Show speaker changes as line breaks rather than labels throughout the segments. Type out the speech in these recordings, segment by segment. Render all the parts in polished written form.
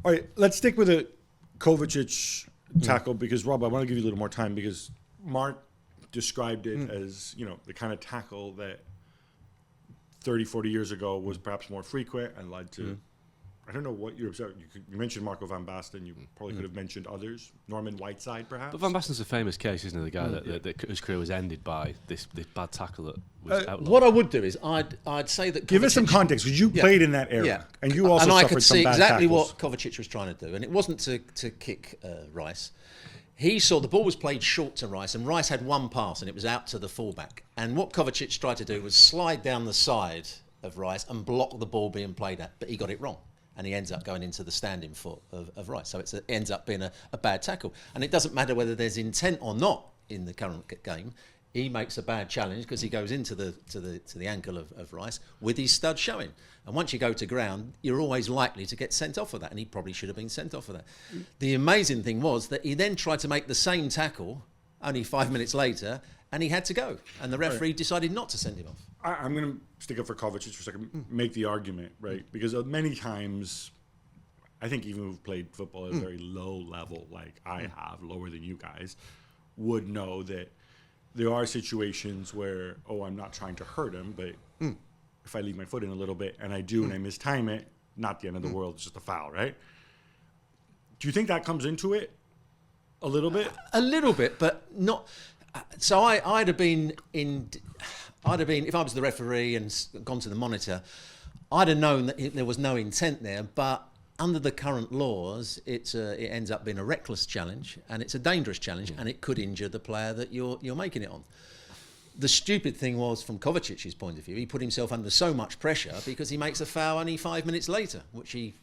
All right, let's stick with the Kovacic tackle because, Rob, I want to give you a little more time because Mark described it as, the kind of tackle that 30, 40 years ago was perhaps more frequent and led to, I don't know what you're observing. You mentioned Marco van Basten. You probably could have mentioned others. Norman Whiteside, perhaps.
But Van Basten's a famous case, isn't he? The guy that his career was ended by this bad tackle that was outlawed.
What I would do is I'd say that
give us some context because you played in that era, and you also suffered some bad tackles.
And I could see exactly what Kovacic was trying to do, and it wasn't to kick Rice. He saw the ball was played short to Rice, and Rice had one pass, and it was out to the fullback. And what Kovacic tried to do was slide down the side of Rice and block the ball being played at, but he got it wrong. And he ends up going into the standing foot of Rice. So it ends up being a bad tackle. And it doesn't matter whether there's intent or not in the current game. He makes a bad challenge because he goes into the ankle of Rice with his stud showing. And once you go to ground, you're always likely to get sent off for that. And he probably should have been sent off for that. The amazing thing was that he then tried to make the same tackle only 5 minutes later, and he had to go. And the referee decided not to send him off.
I'm going to stick up for Kovacic for a second, make the argument, right? Because many times, I think even who've played football at a very low level, like I have, lower than you guys, would know that there are situations where, I'm not trying to hurt him, but if I leave my foot in a little bit and I do and I mistime it, not the end of the world, it's just a foul, right? Do you think that comes into it a little bit?
A little bit, but not... So I'd have been, if I was the referee and gone to the monitor, I'd have known that there was no intent there, but under the current laws, it ends up being a reckless challenge, and it's a dangerous challenge, and it could injure the player that you're making it on. The stupid thing was, from Kovacic's point of view, he put himself under so much pressure because he makes a foul only 5 minutes later, which he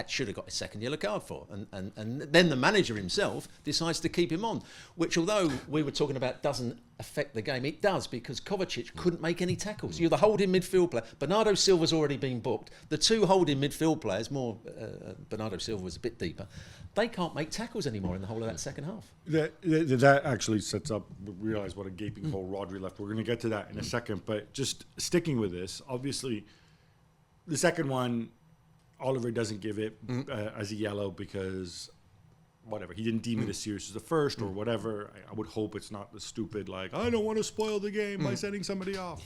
should have got a second yellow card for. And then the manager himself decides to keep him on, which, although we were talking about doesn't affect the game, it does, because Kovacic couldn't make any tackles. You're the holding midfield player. Bernardo Silva's already been booked. The two holding midfield players, Bernardo Silva was a bit deeper, they can't make tackles anymore in the whole of that second half.
That actually sets up, realize what a gaping hole Rodri left. We're going to get to that in a second, but just sticking with this, obviously, the second one, Oliver doesn't give it as a yellow because whatever, he didn't deem it as serious as the first or whatever. I would hope it's not the stupid, like, I don't want to spoil the game by sending somebody off.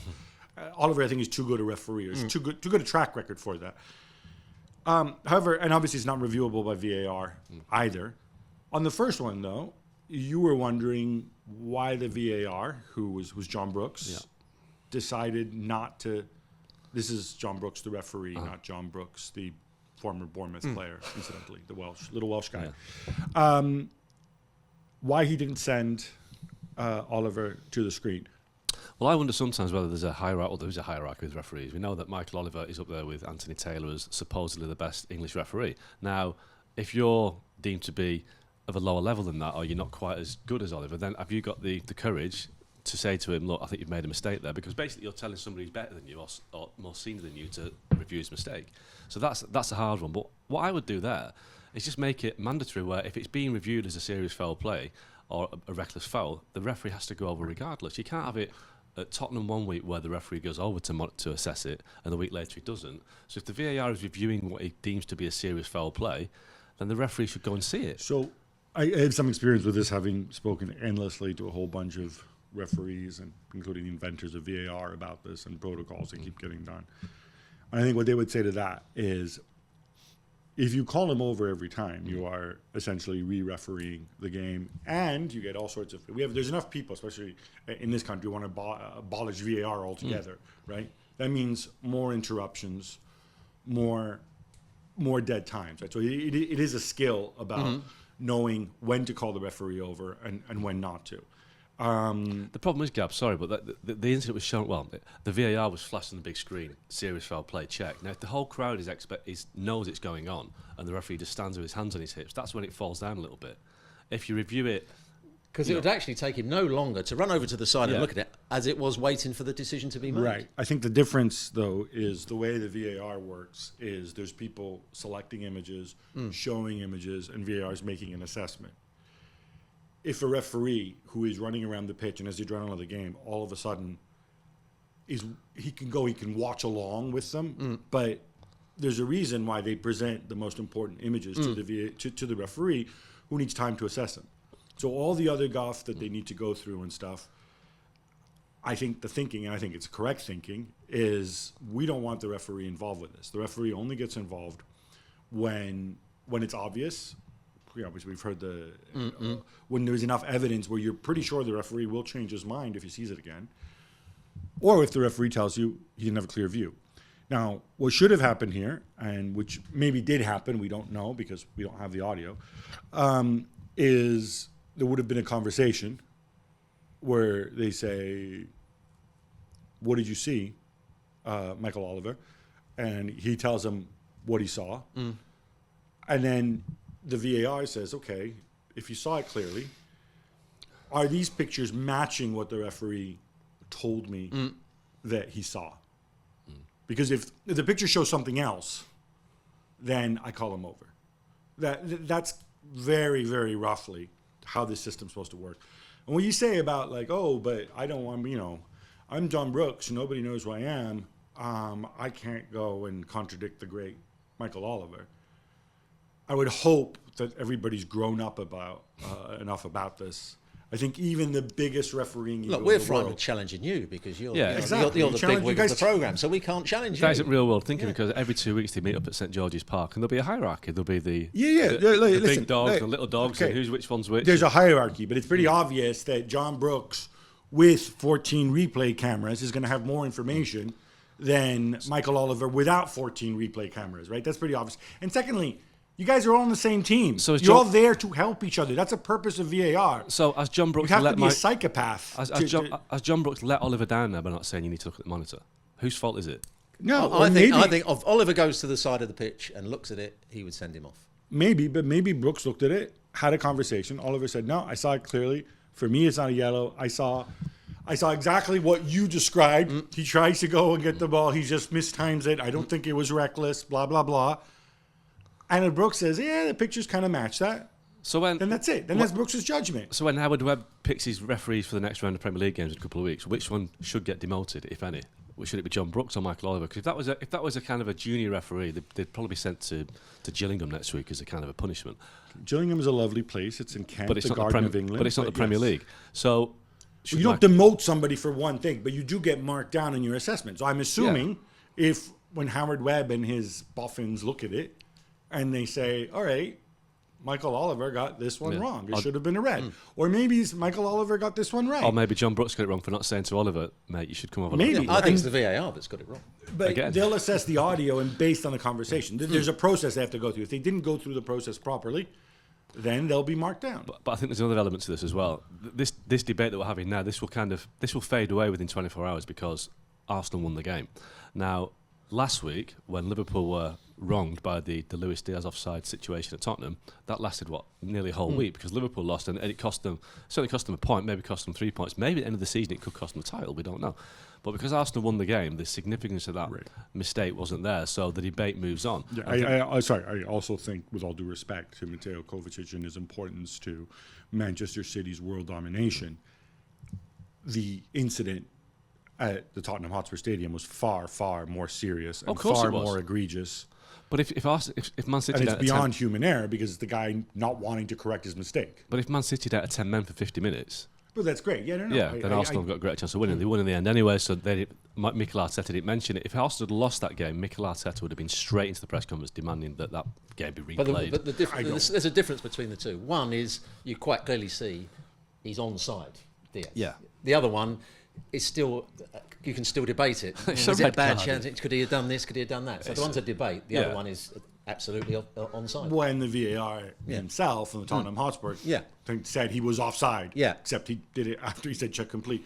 Oliver, I think, is too good a referee. He's too good a track record for that. However, and obviously it's not reviewable by VAR either. On the first one, though, you were wondering why the VAR, who was John Brooks, decided not to. This is John Brooks, the referee, not John Brooks, the former Bournemouth player, incidentally, the little Welsh guy.
Yeah.
Why he didn't send Oliver to the screen?
Well, I wonder sometimes whether there's a hierarchy. Well, there is a hierarchy with referees. We know that Michael Oliver is up there with Anthony Taylor as supposedly the best English referee. Now, if you're deemed to be of a lower level than that, or you're not quite as good as Oliver, then have you got the courage to say to him, look, I think you've made a mistake there? Because basically you're telling somebody who's better than you or more senior than you to review his mistake. So that's a hard one. But what I would do there is just make it mandatory where if it's being reviewed as a serious foul play or a reckless foul, the referee has to go over regardless. You can't have it at Tottenham one week where the referee goes over to assess it and the week later he doesn't. So if the VAR is reviewing what he deems to be a serious foul play, then the referee should go and see it.
So I have some experience with this, having spoken endlessly to a whole bunch of referees, and including the inventors of VAR, about this and protocols that keep getting done. And I think what they would say to that is, if you call him over every time, you are essentially re-refereeing the game, and you get all sorts of. There's enough people, especially in this country, who want to abolish VAR altogether, right? That means more interruptions, more dead times, right? So it is a skill about knowing when to call the referee over and when not to.
The problem is, Gab, sorry, but the incident was shown. Well, the VAR was flashed on the big screen. Serious foul play, check. Now, if the whole crowd knows it's going on, and the referee just stands with his hands on his hips, that's when it falls down a little bit. If you review it,
because it would actually take him no longer to run over to the side and look at it as it was waiting for the decision to be made.
Right. I think the difference, though, is the way the VAR works is there's people selecting images, showing images, and VAR is making an assessment. If a referee who is running around the pitch and as the adrenaline of the game, all of a sudden he can watch along with them, but there's a reason why they present the most important images to the referee, who needs time to assess them. So all the other guff that they need to go through and stuff, I think the thinking, and I think it's correct thinking, is we don't want the referee involved with this. The referee only gets involved when it's obvious. Which we've heard when there's enough evidence where you're pretty sure the referee will change his mind if he sees it again, or if the referee tells you he didn't have a clear view. Now, what should have happened here, and which maybe did happen, we don't know because we don't have the audio, is there would have been a conversation where they say, "What did you see, Michael Oliver?" And he tells them what he saw, and then the VAR says, okay, if you saw it clearly, are these pictures matching what the referee told me that he saw? Because if the picture shows something else, then I call him over. That's very, very roughly how this system's supposed to work. And when you say about like, oh, but I don't want, I'm John Brooks, nobody knows who I am, I can't go and contradict the great Michael Oliver. I would hope that everybody's grown up enough about this. I think even the biggest refereeing ego
Look, we're
in the
frightened
world.
of challenging you because you're
exactly.
the big wig of the programme, so we can't challenge you.
That isn't real world thinking because every 2 weeks they meet up at St George's Park and there'll be a hierarchy. There'll be the
listen,
big dogs, the little dogs,
okay.
and which one's which.
There's a hierarchy, but it's pretty obvious that John Brooks, with 14 replay cameras, is going to have more information than Michael Oliver without 14 replay cameras, right? That's pretty obvious. And secondly, you guys are all on the same team. So you're all there to help each other. That's the purpose of VAR.
So as John Brooks,
you have to be a psychopath.
As John Brooks let Oliver down there by not saying you need to look at the monitor. Whose fault is it?
No,
I think if Oliver goes to the side of the pitch and looks at it, he would send him off.
Maybe Brooks looked at it, had a conversation. Oliver said, "No, I saw it clearly. For me, it's not a yellow. I saw exactly what you described. He tries to go and get the ball. He just mistimes it. I don't think it was reckless. Blah blah blah." And if Brooks says, "Yeah, the pictures kind of match that," then that's it. Then that's Brooks' judgment.
So when Howard Webb picks his referees for the next round of Premier League games in a couple of weeks, which one should get demoted, if any? Should it be John Brooks or Michael Oliver? Because if that was a kind of a junior referee, they'd probably be sent to Gillingham next week as a kind of a punishment.
Gillingham is a lovely place. It's in Kent,
but it's
the
not
Garden of England.
But it's not the Premier League. So
you don't demote somebody for one thing, but you do get marked down in your assessment. So I'm assuming when Howard Webb and his boffins look at it, and they say, all right, Michael Oliver got this one wrong. It should have been a red. Or maybe Michael Oliver got this one right.
Or maybe John Brooks got it wrong for not saying to Oliver, mate, you should come over.
Maybe.
I think it's the VAR that's got it wrong.
But they'll assess the audio and based on the conversation. There's a process they have to go through. If they didn't go through the process properly, then they'll be marked down.
But I think there's another element to this as well. This debate that we're having now, this will fade away within 24 hours because Arsenal won the game. Now, last week, when Liverpool were wronged by the Luis Diaz offside situation at Tottenham, that lasted nearly a whole week because Liverpool lost and it certainly cost them a point, maybe cost them 3 points, maybe at the end of the season it could cost them the title, we don't know. But because Arsenal won the game, the significance of that mistake wasn't there, so the debate moves on.
Yeah, I also think, with all due respect to Mateo Kovacic and his importance to Manchester City's world domination, the incident at the Tottenham Hotspur Stadium was far, far more serious and far more egregious.
But if Man City...
And it's beyond human error because it's the guy not wanting to correct his mistake.
But if Man City had 10 men for 50 minutes...
Well, that's great. Yeah, no.
Then Arsenal got a great chance of winning. They won in the end anyway, so Mikel Arteta didn't mention it. If Arsenal had lost that game, Mikel Arteta would have been straight into the press conference demanding that game be replayed.
But there's a difference between the two. One is you quite clearly see he's onside. Diaz.
Yeah.
The other one is still... You can still debate it. Is it a bad chance? Could he have done this? Could he have done that? So the one's a debate. The other one is absolutely onside.
When the VAR himself and the Tottenham Hotspur said he was offside.
Yeah.
Except he did it after he said check complete.